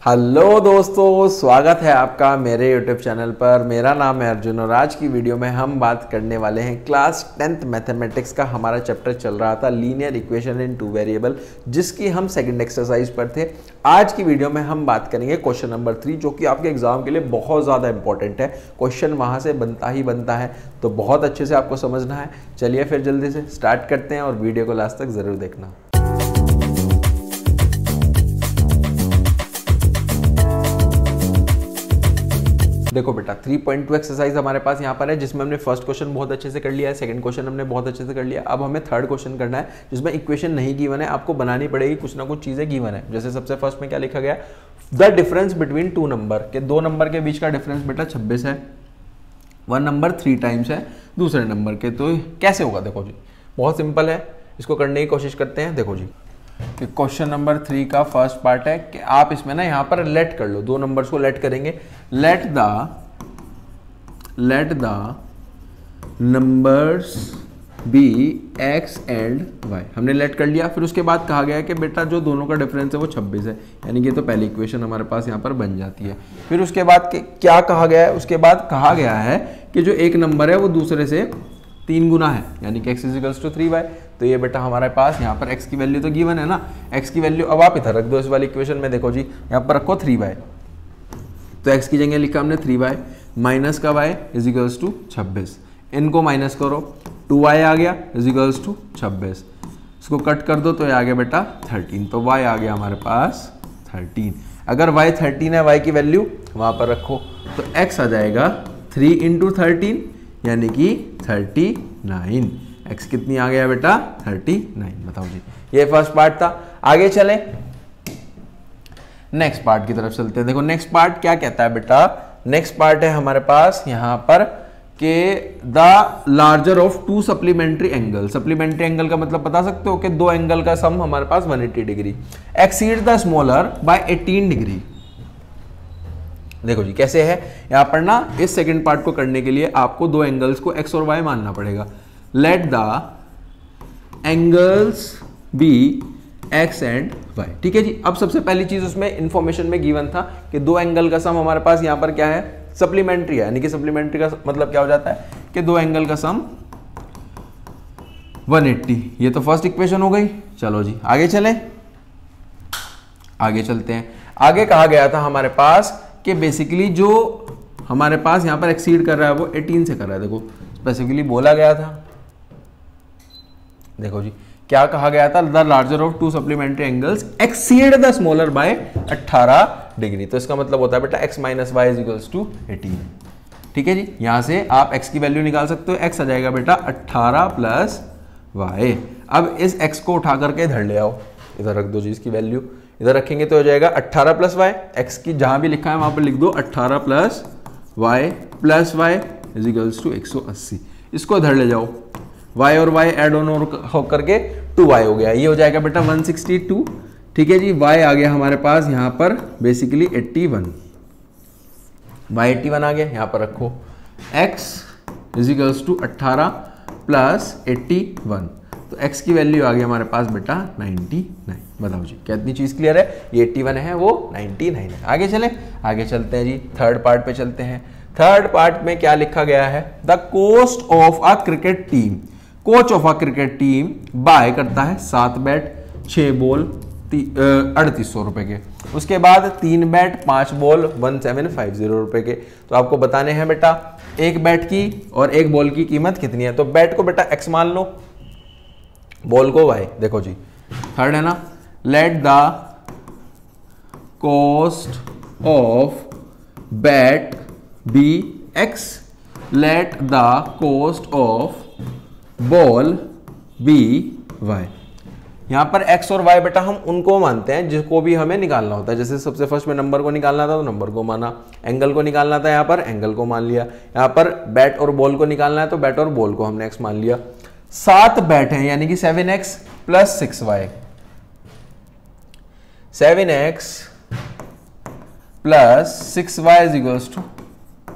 Hello दोस्तों, स्वागत है आपका मेरे यूट्यूब चैनल पर। मेरा नाम है अर्जुन और आज की वीडियो में हम बात करने वाले हैं क्लास 10th मैथमेटिक्स का। हमारा चैप्टर चल रहा था linear equation in two variable, जिसकी हम सेकंड एक्सरसाइज पर थे। आज की वीडियो में हम बात करेंगे क्वेश्चन नंबर 3, जो कि आपके एग्जाम के लिए बहुत ज़्यादा इंपॉर्टेंट है। क्वेश्चन वहाँ से बनता ही बनता है, तो बहुत अच्छे से आपको समझना है। चलिए फिर जल्दी से स्टार्ट करते हैं और वीडियो को लास्ट तक ज़रूर देखना। देखो बेटा, 3.2 एक्सरसाइज हमारे पास यहाँ पर है, जिसमें हमने फर्स्ट क्वेश्चन बहुत अच्छे से कर लिया है, सेकंड क्वेश्चन हमने बहुत अच्छे से कर लिया। अब हमें थर्ड क्वेश्चन करना है, जिसमें इक्वेशन नहीं गिवन है, आपको बनानी पड़ेगी, कुछ ना कुछ चीजें गिवन है। जैसे सबसे फर्स्ट में क्या लिखा गया, the difference between two number, के दो नंबर के बीच का डिफरेंस बेटा 26 है। वन नंबर 3 टाइम्स है दूसरे नंबर के, तो कैसे होगा? देखो जी, बहुत सिंपल है, इसको करने की कोशिश करते हैं। देखो जी, क्वेश्चन नंबर 3 का फर्स्ट पार्ट है कि आप इसमें ना यहाँ पर लेट कर लो, दो नंबर्स को लेट करेंगे। Let the numbers be x and y, हमने लेट कर लिया। फिर उसके बाद कहा गया है कि बेटा जो दोनों का डिफरेंस है वो 26 है, यानी कि तो पहली इक्वेशन हमारे पास यहाँ पर बन जाती है। फिर उसके बाद क्या कहा गया है? उसके बाद कहा गया है कि जो एक नंबर है वो दूसरे से 3 गुना है, यानी कि x = 3y। तो ये बेटा हमारे पास यहाँ पर x की वैल्यू तो गिवन है ना, x की वैल्यू अब आप इधर रख दो इस वाली इक्वेशन में। देखो जी, यहाँ पर रखो 3y, तो x की जगह लिखा हमने 3y माइनस का y = 26। इनको माइनस करो, 2y आ गया = 26। इसको कट कर दो तो ये आ गया बेटा 13, तो y आ गया हमारे पास 13। अगर y 13 है, y की वैल्यू वहाँ पर रखो, तो x आ जाएगा 3 × 13 यानी कि 39। x कितनी आ गया बेटा? 39। बताओ जी, ये फर्स्ट पार्ट था। आगे चले, नेक्स्ट पार्ट की तरफ चलते हैं। देखो नेक्स्ट पार्ट क्या कहता है बेटा? नेक्स्ट पार्ट है हमारे पास यहाँ पर के the larger of 2 supplementary angle. Supplementary angle का मतलब बता सकते हो कि दो एंगल का सम हमारे पास 180 degree exceed the smaller by 18 degree. देखो जी कैसे है, यहां पर ना इस सेकंड पार्ट को करने के लिए आपको दो एंगल्स को x और y मानना पड़ेगा। Let the angles be x and y। ठीक है जी। अब सबसे पहली चीज उसमें इंफॉर्मेशन में गिवन था कि दो एंगल का सम हमारे पास यहां पर क्या है? सप्लीमेंट्री है, यानी कि सप्लीमेंट्री का मतलब क्या हो जाता है कि दो एंगल का सम 180। ये तो फर्स्ट इक्वेशन हो गई। चलो जी आगे चलें, आगे चलते हैं। आगे कहा गया था हमारे पास कि बेसिकली जो हमारे पास यहां पर एक्सीड कर रहा है वो 18 से कर रहा है। देखो स्पेसिफिकली बोला गया था, देखो जी क्या कहा गया था? The larger of 2 supplementary angles exceed the smaller by 18 degree. तो इसका मतलब होता है बेटा x - y = 18। ठीक है जी, यहां से आप x की वैल्यू निकाल सकते हो। x आ जाएगा बेटा 18 + y। अब इस x को उठा करके इधर ले आओ, इधर रख दो जी, इसकी वैल्यू इधर रखेंगे तो हो जाएगा 18 + y। x की जहां भी लिखा है वहां पर लिख दो 18 + y = 180। इसको इधर ले जाओ, y और y एड ऑन होकर के 2y हो गया, ये हो जाएगा बेटा 162। ठीक है जी, y आ गया हमारे पास यहाँ पर बेसिकली 81, y 81 आ गया, यहाँ पर रखो। x = 18 + 81, तो x की वैल्यू आ गई हमारे पास बेटा 99। बताओ जी कितनी चीज क्लियर है? ये 81 है, वो 99 है। आगे चले, आगे चलते हैं जी, थर्ड पार्ट पे चलते हैं। थर्ड पार्ट में क्या लिखा गया है? The cost of a cricket team, coach of a cricket team buy करता है 7 बैट 6 बॉल 3800 रुपए के। उसके बाद 3 बैट 5 बॉल 1750 रुपए के। तो आपको बताने हैं बेटा एक बैट की और एक बॉल की कीमत कितनी है। तो बैट को बेटा x मान लो, बॉल को y। देखो जी थर्ड है ना, let the cost of bat be x, let the cost of ball be y। यहां पर x और y बेटा हम उनको मानते हैं जिसको भी हमें निकालना होता है। जैसे सबसे फर्स्ट में नंबर को निकालना था तो नंबर को माना, एंगल को निकालना था यहाँ पर एंगल को मान लिया, यहाँ पर बैट और बॉल को निकालना है तो बैट और बॉल को हमने x मान लिया। 7 बैट हैं यानी कि 7x + 6y, 7x + 6y =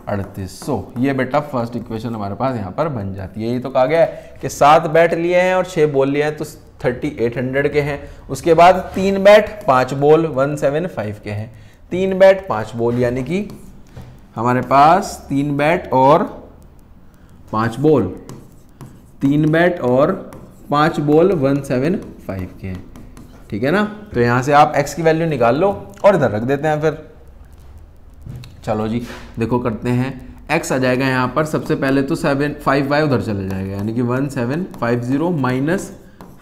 3800। ये बेटा फर्स्ट इक्वेशन हमारे पास यहाँ पर बन जाती है। ये तो कहा गया है कि 7 बैट लिए हैं और 6 बॉल लिए हैं तो 3800 के हैं। उसके बाद 3 बैट 5 बॉल 175 के हैं। 3 बैट 5 बॉल, यानी कि हमारे पास 3 बैट और 5 बॉल, 3 बैट और 5 बॉल 175 के हैं, ठीक है ना। तो यहां से आप x की वैल्यू निकाल लो और इधर रख देते हैं फिर। चलो जी देखो करते हैं, x आ जाएगा यहाँ पर सबसे पहले तो 5y उधर चले जाएगा, यानी कि 1750 माइनस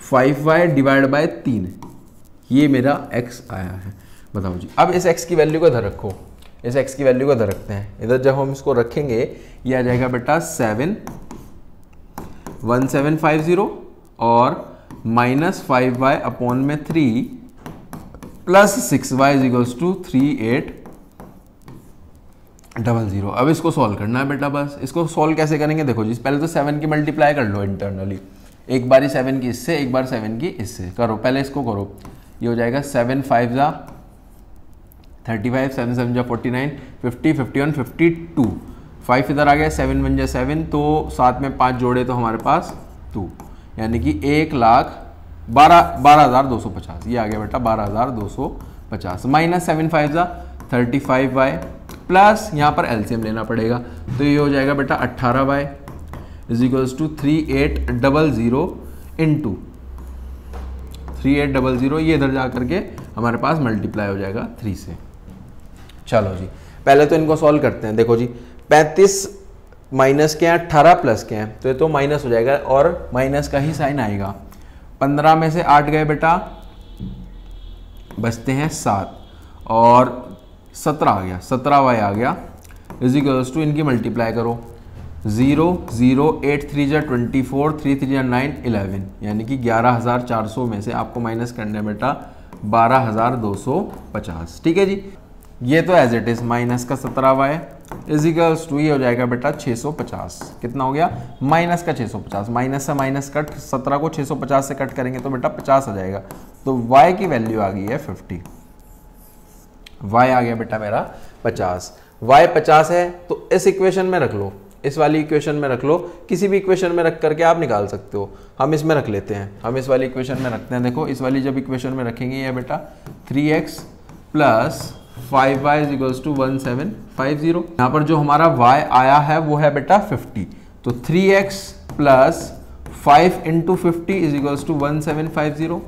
5y डिवाइड बाय 3, ये मेरा x आया है। बताओ जी, अब इस x की वैल्यू को इधर रखो, इस x की वैल्यू को इधर रखते हैं। इधर जब हम इसको रखेंगे ये आ जाएगा बेटा 1750 और माइनस 5y अपॉन में 3 plus 6y is equals to 3800। अब इसको सॉल्व करना है बेटा, बस इसको सॉल्व कैसे करेंगे देखो जी, पहले तो 7 की मल्टीप्लाई कर लो इंटरनली, एक बारी 7 की इससे, एक बार 7 की इससे करो, पहले इसको करो। ये हो जाएगा 7 5 जा 35, 7 7 जा 49, 50 51 52, 5 इधर आ गया, 7 1 जा 7, तो साथ में 5 जोड़े तो हमारे पास 2, यानी कि 1,12,250, ये आ गया बेटा 12,250 माइनस 7 5 जा 35y प्लस यहाँ पर एलसीएम लेना पड़ेगा, तो ये हो जाएगा बेटा 18y is equals to 3800 into 3800, ये इधर जा करके हमारे पास मल्टीप्लाई हो जाएगा 3 से। चलो जी पहले तो इनको सॉल्व करते हैं। देखो जी 35 माइनस के हैं, 18 प्लस के हैं, तो ये तो माइनस हो जाएगा और माइनस का ही साइन आएगा। 15 में से 8 गए बेटा, बचते हैं 7 और 17 आ गया, 17y आ गया इज इक्वल्स टू, इनकी मल्टीप्लाई करो 0 0 8 3 जा 24, 3 3 जा 9 11, यानी कि 11,400 में से आपको माइनस करना है बेटा 12,250, ठीक है जी। ये तो एज इट इज माइनस का 17y इज इक्वल्स टू, ये हो जाएगा बेटा 650, कितना हो गया माइनस का 650, माइनस से माइनस कट, 17 को 650 से कट करेंगे तो बेटा 50 आ जाएगा, तो y की वैल्यू आ गई है 50, y आ गया बेटा मेरा 50, y 50 है तो इस इक्वेशन में रख लो, इस वाली इक्वेशन में रख लो, किसी भी इक्वेशन में रख करके आप निकाल सकते हो। हम इसमें रख लेते हैं, हम इस वाली इक्वेशन में रखते हैं। देखो इस वाली जब इक्वेशन में रखेंगे ये बेटा 3x plus 5y is equals to 1750, यहाँ पर जो हमारा y आया है वो है बेटा 50, तो 3x plus 5 into 50 is equals to 1750,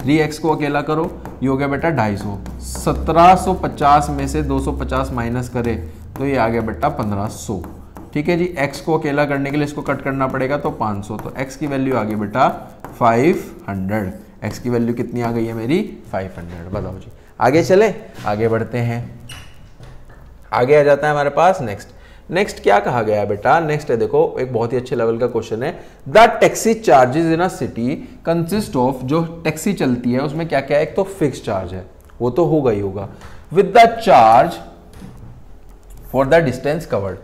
3x को अकेला करो, ये हो गया बेटा 250, 1750 में से 250 माइनस करे तो ये आ गया बेटा 1500, ठीक है जी। x को अकेला करने के लिए इसको कट करना पड़ेगा तो 500, तो x की वैल्यू आ गई बेटा 500, x की वैल्यू कितनी आ गई है मेरी 500। बताओ जी आगे चले, आगे बढ़ते हैं, आगे आ जाता है हमारे पास नेक्स्ट क्या कहा गया है बेटा, नेक्स्ट है देखो एक बहुत ही अच्छे लेवल का क्वेश्चन है, the taxi charges in a city consist of, जो टैक्सी चलती है उसमें क्या क्या है, एक तो फिक्स चार्ज है वो तो होगा ही होगा, with the charge for the distance covered,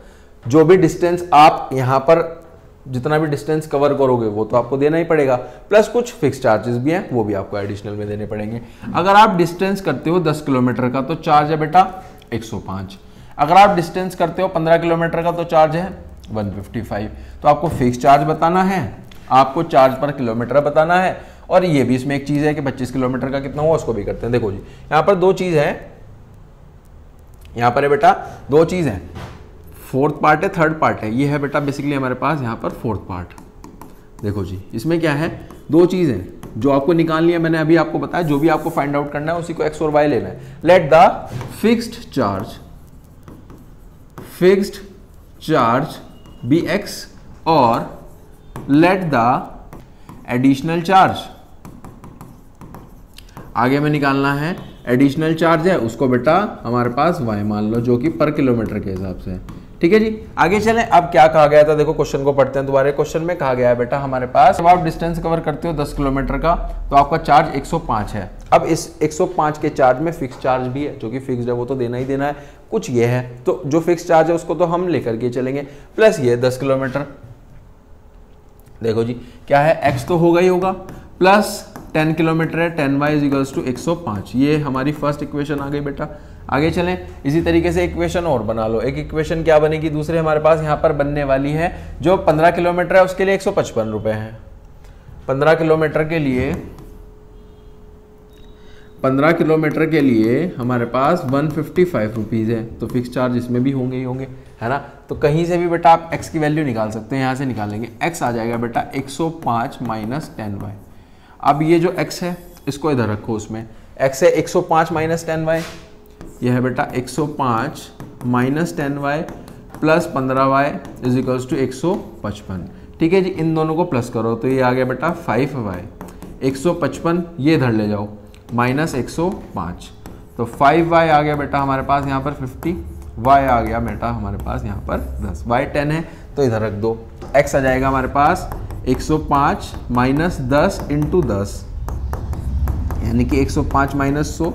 जो भी डिस्टेंस आप यहां पर जितना भी डिस्टेंस कवर करोगे वो तो आपको देना ही पड़ेगा, प्लस कुछ फिक्स चार्जेस भी हैं वो भी आपको एडिशनल में देने पड़ेंगे। अगर आप डिस्टेंस करते हो 10 किलोमीटर का तो चार्ज है बेटा 105, अगर आप डिस्टेंस करते हो 15 किलोमीटर का तो चार्ज है 155, तो आपको फिक्स चार्ज बताना है, आपको चार्ज पर किलोमीटर बताना है, और ये भी इसमें एक चीज है कि 25 किलोमीटर का कितना हुआ उसको भी करते हैं। देखो जी यहाँ पर दो चीज है, यहाँ पर है बेटा दो चीज है, फोर्थ पार्ट है थर्ड पार्ट है, ये है बेटा बेसिकली हमारे पास यहाँ पर फोर्थ पार्ट। देखो जी इसमें क्या है, दो चीजें जो आपको निकालनी है, मैंने अभी आपको बताया, जो भी आपको फाइंड आउट करना है उसी को x और y लेना है। Let the fixed charge be x और लेट द एडिशनल चार्ज, आगे में निकालना है एडिशनल चार्ज है उसको बेटा हमारे पास y मान लो, जो कि पर किलोमीटर के हिसाब से है, ठीक है जी। आगे चलें, अब क्या कहा गया था, देखो क्वेश्चन को पढ़ते हैं दोबारा। क्वेश्चन में कहा गया है बेटा हमारे पास, जब आप डिस्टेंस कवर करते हो 10 किलोमीटर का तो आपका चार्ज 105 है। अब इस 105 के चार्ज में फिक्स चार्ज भी है, जो कि फिक्स्ड है वो तो देना ही देना है, कुछ ये है तो जो फिक्स चार्ज है उसको तो हम लेकर के चलेंगे, प्लस ये 10 किलोमीटर। देखो जी क्या है, x तो होगा ही होगा, प्लस 10 किलोमीटर है, 10y इज इक्वल्स टू 105, ये हमारी फर्स्ट इक्वेशन आ गई बेटा। आगे चलें, इसी तरीके से इक्वेशन और बना लो। एक इक्वेशन क्या बनेगी, दूसरे हमारे पास यहाँ पर बनने वाली है, जो 15 किलोमीटर है उसके लिए 155 रुपए है, 15 किलोमीटर के लिए 15 किलोमीटर के लिए हमारे पास 155 रुपीज़ है, तो फिक्स चार्ज इसमें भी होंगे ही होंगे, है ना। तो कहीं से भी बेटा आप x की वैल्यू निकाल सकते हैं, यहाँ से निकालेंगे। x आ जाएगा बेटा 105 माइनस 10y। अब ये जो x है इसको इधर रखो, उसमें x है 105 माइनस 10y, यह है बेटा 105 minus 10y plus 15y is equals to 155। ठीक है जी, इन दोनों को प्लस करो तो ये आ गया बेटा 5y। 155 ये इधर ले जाओ माइनस 105, तो 5y आ गया बेटा हमारे पास यहाँ पर 50, y आ गया बेटा हमारे पास यहाँ पर 10, y 10 है तो इधर रख दो। x आ जाएगा हमारे पास 105 माइनस 10 इंटू 10, यानी कि 105 माइनस 100,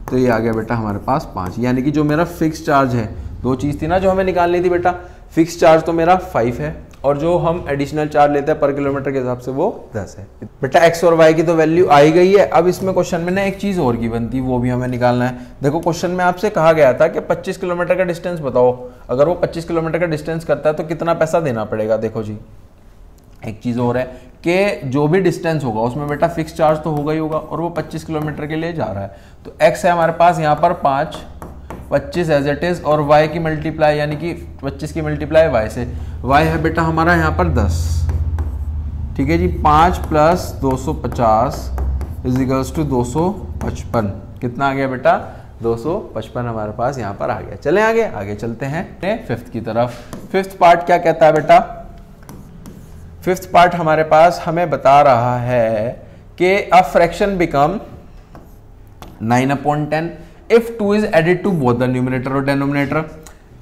तो ये आ गया बेटा हमारे पास 5, यानी कि जो मेरा फिक्स चार्ज है, दो चीज़ थी ना जो हमें निकालनी थी बेटा, फिक्स चार्ज तो मेरा 5 है और जो हम एडिशनल चार्ज लेते हैं पर किलोमीटर के हिसाब से वो 10 है। बेटा x और y की तो वैल्यू आ ही गई है। अब इसमें क्वेश्चन में ना एक चीज़ और की बनती, वो भी हमें निकालना है। देखो क्वेश्चन में आपसे कहा गया था कि 25 किलोमीटर का डिस्टेंस बताओ, अगर वो 25 किलोमीटर का डिस्टेंस करता है तो कितना पैसा देना पड़ेगा। देखो जी एक चीज़ और है कि जो भी डिस्टेंस होगा उसमें बेटा फिक्स चार्ज तो होगा ही होगा, और वो 25 किलोमीटर के लिए जा रहा है, तो x है हमारे पास यहाँ पर 5, 25 एज इट इज, और y की मल्टीप्लाई यानी कि 25 की मल्टीप्लाई y से, y है बेटा हमारा यहाँ पर 10। ठीक है जी, 5 प्लस 250 इज इक्वल्स टू 255। कितना आ गया बेटा 255 हमारे पास यहाँ पर आ गया। चलें आगे चलते हैं फिफ्थ की तरफ। फिफ्थ पार्ट क्या कहता है बेटा, फिफ्थ पार्ट हमारे पास हमें बता रहा है कि a fraction become 9/10 if 2 is added to both the numerator और denominator।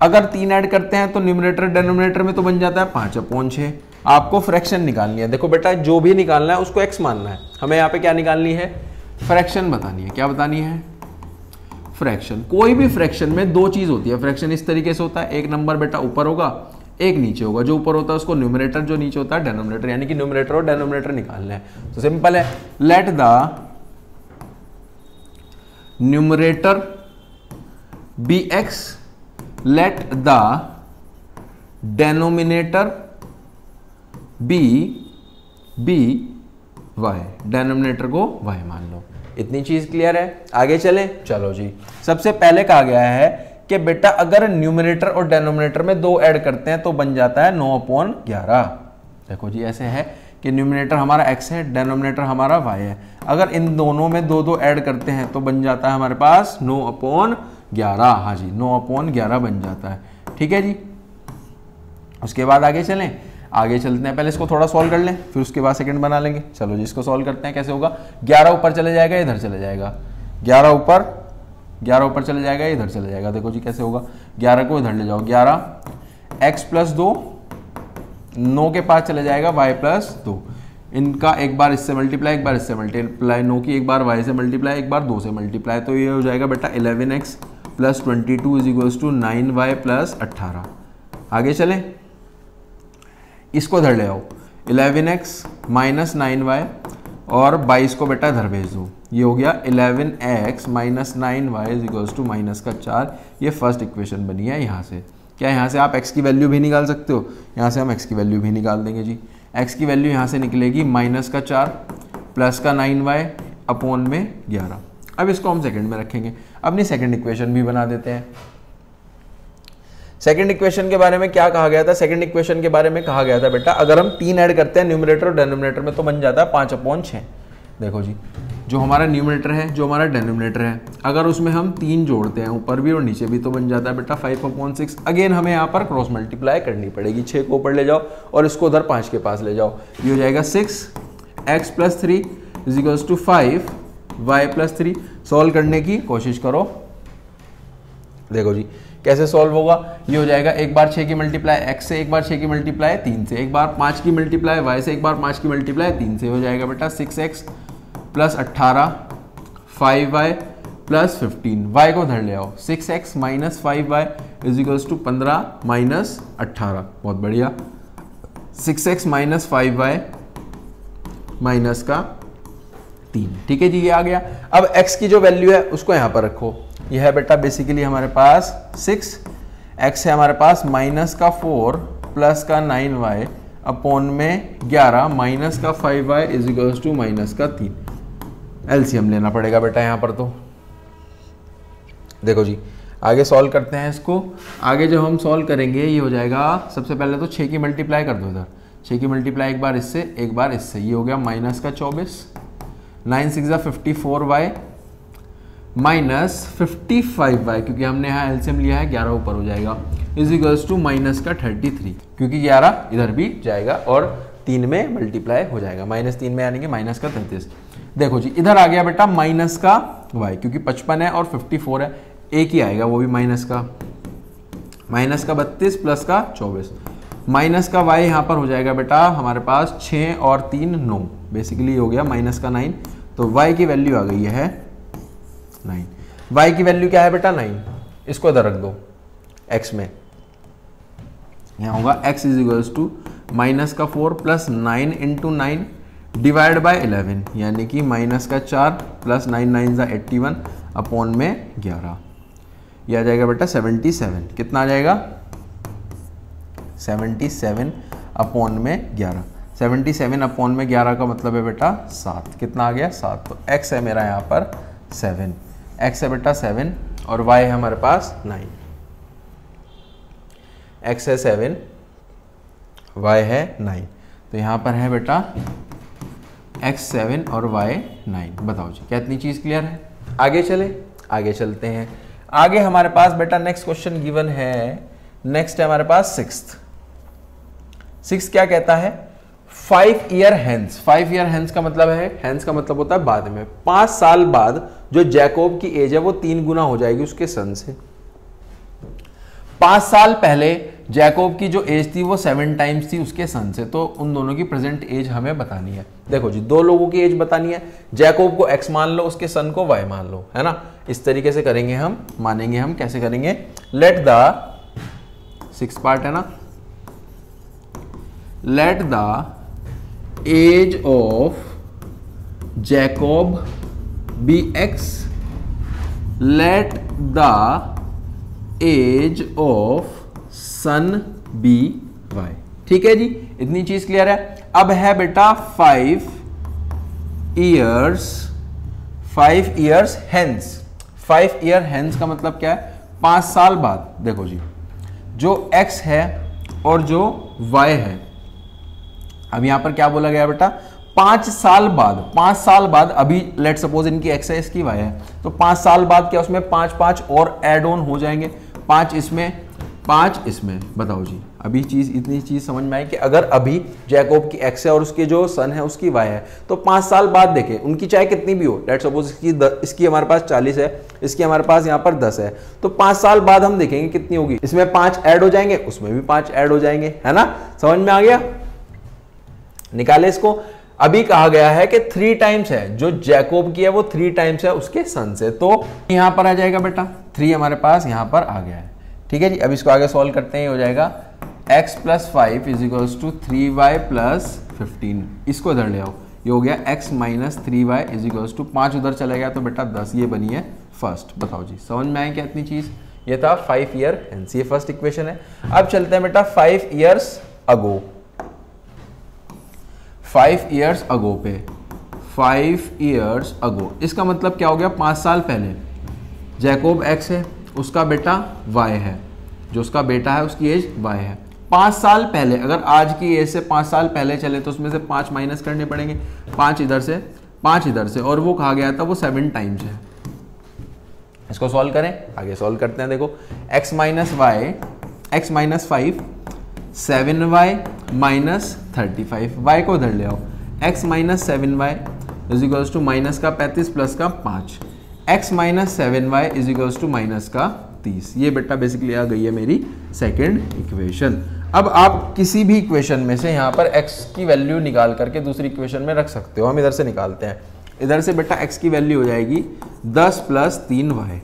अगर 3 ऐड करते हैं तो न्यूमरेटर डेनोमिनेटर में तो बन जाता है 5/6। आपको फ्रैक्शन निकालनी है। देखो बेटा जो भी निकालना है उसको x मानना है। हमें यहाँ पे क्या निकालनी है, फ्रैक्शन बतानी है। क्या बतानी है, फ्रैक्शन। कोई भी फ्रैक्शन में दो चीज होती है। फ्रैक्शन इस तरीके से होता है, एक नंबर बेटा ऊपर होगा, एक नीचे होगा। जो ऊपर होता है उसको न्यूमरेटर, जो नीचे होता है डेनोमिनेटर, यानी कि न्यूमरेटर और डेनोमिनेटर निकालना है। तो सिंपल है, let the numerator be x, let the denominator be y। Denominator को y मान लो। इतनी चीज क्लियर है, आगे चलें। चलो जी, सबसे पहले कहा गया है कि बेटा अगर न्यूमरेटर और डेनोमिनेटर में 2 ऐड करते हैं तो बन जाता है 9/11। देखो जी ऐसे है कि न्यूमरेटर हमारा x है, डेनोमिनेटर हमारा y है। अगर इन दोनों में 2 ऐड करते हैं तो बन जाता है हमारे पास 9/11। हाँ जी, 9/11 बन जाता है। ठीक है जी, उसके बाद आगे चलें। आगे चलते हैं, पहले इसको थोड़ा सॉल्व कर लें, फिर उसके बाद सेकंड बना लेंगे। चलो जी, इसको सॉल्व करते हैं। कैसे होगा, 11 ऊपर चले जाएगा, इधर चले जाएगा। 11 ऊपर चले जाएगा, इधर चले जाएगा। देखो जी कैसे होगा, 11 को इधर ले जाओ, 11 x प्लस 2, 9 के पास चले जाएगा y प्लस 2। इनका एक बार इससे मल्टीप्लाई, एक बार इससे मल्टीप्लाई, 9 की एक बार y से मल्टीप्लाई, एक बार 2 से मल्टीप्लाई, तो ये हो जाएगा बेटा 11x plus 22 is equals to 9y plus 18। आगे चलें, इसको इधर ले आओ, 11x माइनस 9y और 22 को बेटा इधर भेज दो। ये हो गया 11x minus 9y is equals to minus का 4। ये फर्स्ट इक्वेशन बनी है। यहाँ से क्या, यहाँ से आप x की वैल्यू भी निकाल सकते हो, यहाँ से हम x की वैल्यू भी निकाल देंगे जी। x की वैल्यू यहाँ से निकलेगी माइनस का 4 प्लस का 9y अपॉन में 11। अब इसको हम सेकंड में रखेंगे, अपनी सेकंड इक्वेशन भी बना देते हैं। सेकंड इक्वेशन के बारे में क्या कहा गया था, सेकंड इक्वेशन के बारे में कहा गया था बेटा अगर हम 3 ऐड करते हैं न्यूमरेटर और डेनोमिनेटर में तो बन जाता है 5/6। देखो जी, जो हमारा न्यूमरेटर है, जो हमारा डेनोमिनेटर है, अगर उसमें हम 3 जोड़ते हैं ऊपर भी और नीचे भी तो बन जाता है बेटा 5/6। अगेन हमें यहाँ पर क्रॉस मल्टीप्लाई करनी पड़ेगी। 6 को ऊपर ले जाओ और इसको उधर 5 के पास ले जाओ। ये हो जाएगा 6x plus 3 is equals to 5y plus 3। Solve करने की कोशिश करो। देखो जी कैसे सॉल्व होगा, ये हो जाएगा एक बार 6 की मल्टीप्लाई x से, एक बार 6 की मल्टीप्लाई 3 से, एक बार 5 की मल्टीप्लाई y से, एक बार 5 की मल्टीप्लाई 3 से। हो जाएगा बेटा 6x plus 18 5y plus 15। y को धर ले आओ, 6x minus 5y is equals to 15 minus 18। बहुत बढ़िया, 6x माइनस 5y माइनस का 3। ठीक है जी, ये आ गया। अब x की जो वैल्यू है उसको यहाँ पर रखो। यह है बेटा बेसिकली हमारे पास 6x है हमारे पास माइनस का 4 प्लस का 9y अपॉन में 11 माइनस का 5y is equals to minus का 3। एलसीएम लेना पड़ेगा बेटा यहाँ पर तो। देखो जी आगे सॉल्व करते हैं इसको। आगे जब हम सॉल्व करेंगे ये हो जाएगा, सबसे पहले तो 6 की मल्टीप्लाई कर दो इधर, 6 की मल्टीप्लाई एक बार इससे एक बार इससे, ये हो गया माइनस का 24, 9 6 54y माइनस 55y, क्योंकि हमने यहाँ एलसीएम लिया है 11 ऊपर हो जाएगा, इज इक्वल्स टू माइनस का 33, क्योंकि 11 इधर भी जाएगा और 3 में मल्टीप्लाई हो जाएगा, -3 में यानी कि माइनस का 33। देखो जी इधर आ गया बेटा माइनस का y, क्योंकि 55 है और 54 है, एक ही आएगा वो भी माइनस का 32 प्लस का 24, माइनस का y यहाँ पर हो जाएगा बेटा हमारे पास 6 और 3 9, बेसिकली हो गया माइनस का 9, तो y की वैल्यू आ गई है 9। y की वैल्यू क्या है बेटा 9, इसको इधर रख दो x में, यहाँ होगा x is equals to minus का 4 प्लस 9 इंटू 9 डिवाइड बाय 11, यानी कि माइनस का 4 प्लस 9 9 ज़ा 81 अपॉन में 11, यह आ जाएगा बेटा 77, कितना आ जाएगा 77 अपॉन में 11, 77 अपॉन में 11 का मतलब है बेटा 7, कितना आ गया 7, तो x है मेरा यहाँ पर 7, x है बेटा 7 और y है हमारे पास 9, x है 7 y है 9, तो यहाँ पर है बेटा x 7 और y 9। बताओ जी क्या इतनी चीज़ क्लियर है? आगे आगे चलते हैं। आगे हमारे पास बेटा नेक्स्ट क्वेश्चन गिवन है, नेक्स्ट है हमारे पास सिक्स क्या कहता है 5 ईयर हेंस। 5 ईयर हेंस का मतलब है, हेंस का मतलब होता है बाद में, 5 साल बाद जो जैकोब की एज है वो 3 गुना हो जाएगी उसके सन से। 5 साल पहले जैकोब की जो एज थी वो 7 टाइम्स थी उसके सन से, तो उन दोनों की प्रेजेंट एज हमें बतानी है। देखो जी दो लोगों की एज बतानी है, जैकोब को x मान लो, उसके सन को y मान लो, है ना, इस तरीके से करेंगे हम, मानेंगे हम, कैसे करेंगे, लेट द 6 पार्ट है ना, let the age of Jacob be x, let the age of son be y। ठीक है जी, इतनी चीज क्लियर है। अब है बेटा 5 इयर्स हेंस। 5 ईयर हेंस का मतलब क्या है, 5 साल बाद। देखो जी जो x है और जो y है, अब यहां पर क्या बोला गया बेटा 5 साल बाद, 5 साल बाद, अभी लेट सपोज इनकी x है इसकी y है, तो 5 साल बाद क्या उसमें 5 5 और ऐड ऑन हो जाएंगे, 5 इसमें 5 इसमें। बताओ जी अभी इतनी चीज समझ में आई कि अगर अभी जैकोब की x है और उसके जो सन है उसकी y है, तो 5 साल बाद देखें उनकी चाहे कितनी भी हो, लेट सपोज इसकी हमारे पास 40 है, इसकी हमारे पास यहाँ पर 10 है, तो 5 साल बाद हम देखेंगे कितनी होगी, इसमें 5 ऐड हो जाएंगे, उसमें भी 5 ऐड हो जाएंगे, है ना, समझ में आ गया, निकाले इसको। अभी कहा गया है कि 3 टाइम्स है जो जैकोब की है वो 3 टाइम्स है उसके सन से, तो यहां पर आ जाएगा बेटा 3 हमारे पास यहां पर आ गया है। ठीक है जी, अब इसको आगे सॉल्व करते हैं, ये हो जाएगा x plus 5 is equals to 3y plus 15, इसको इधर ले आओ, ये हो गया x minus 3y is equals to 5 उधर चला गया तो बेटा 10, ये बनी है फर्स्ट। बताओ जी समझ में आए क्या इतनी चीज, ये था 5 ईयर हेंस, ये फर्स्ट इक्वेशन है। अब चलते हैं बेटा 5 ईयर्स अगो, 5 ईयर्स अगो पे, 5 ईयर्स अगो, इसका मतलब क्या हो गया, 5 साल पहले जैकोब x है, उसका बेटा y है, जो उसका बेटा है उसकी एज y है। 5 साल पहले, अगर आज की एज से 5 साल पहले चले तो उसमें से 5 माइनस करने पड़ेंगे, 5 इधर से 5 इधर से, और वो कहा गया था वो 7 टाइम्स है। इसको सॉल्व करें, आगे सॉल्व करते हैं। देखो x minus 5 7y minus 35, y को इधर ले आओ, x minus 7y is equals to minus का 35 प्लस का 5, x minus 7y is equals to minus का 30। ये बेटा बेसिकली आ गई है मेरी सेकेंड इक्वेशन। अब आप किसी भी इक्वेशन में से यहाँ पर x की वैल्यू निकाल करके दूसरी इक्वेशन में रख सकते हो, हम इधर से निकालते हैं, इधर से बेटा x की वैल्यू हो जाएगी 10 प्लस 3y,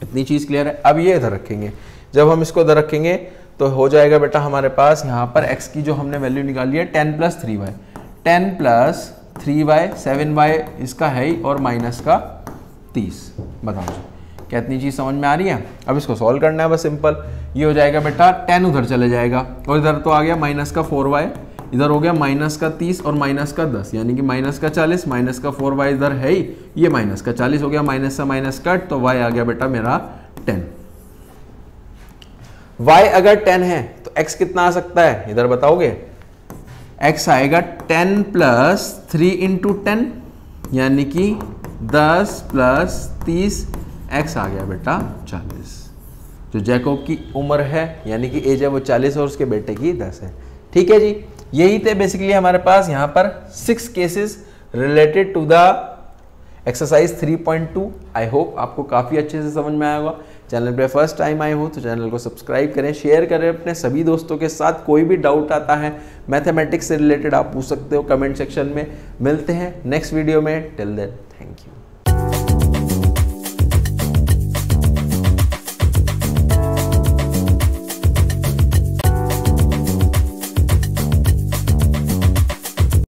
इतनी चीज क्लियर है। अब ये इधर रखेंगे, जब हम इसको इधर रखेंगे तो हो जाएगा बेटा हमारे पास यहाँ पर x की जो हमने वैल्यू निकाली है 10 plus 3y, 10 plus 3y 7y इसका है ही, और माइनस का 30। बताओ जी क्या इतनी चीज़ समझ में आ रही है? अब इसको सॉल्व करना है बस सिंपल, ये हो जाएगा बेटा 10 उधर चले जाएगा और इधर तो आ गया माइनस का 4y इधर हो गया माइनस का 30 और माइनस का 10, यानी कि माइनस का 40, माइनस का 4y इधर है ही, ये माइनस का 40 हो गया, माइनस से माइनस कट, तो y आ गया बेटा मेरा 10। y अगर 10 है तो x कितना आ सकता है, इधर बताओगे? x आएगा 10 प्लस 3 इंटू 10, यानी कि 10 प्लस 30, x आ गया बेटा 40। जो जैकब की उम्र है यानी कि एज है वो 40 और उसके बेटे की 10 है। ठीक है जी, यही थे बेसिकली हमारे पास यहाँ पर 6 cases related to the exercise 3.2। I hope आपको काफ़ी अच्छे से समझ में आया होगा। चैनल पे फर्स्ट टाइम आए हो तो चैनल को सब्सक्राइब करें, शेयर करें अपने सभी दोस्तों के साथ। कोई भी डाउट आता है मैथमेटिक्स से रिलेटेड आप पूछ सकते हो कमेंट सेक्शन में। मिलते हैं नेक्स्ट वीडियो में, टिल देन थैंक यू।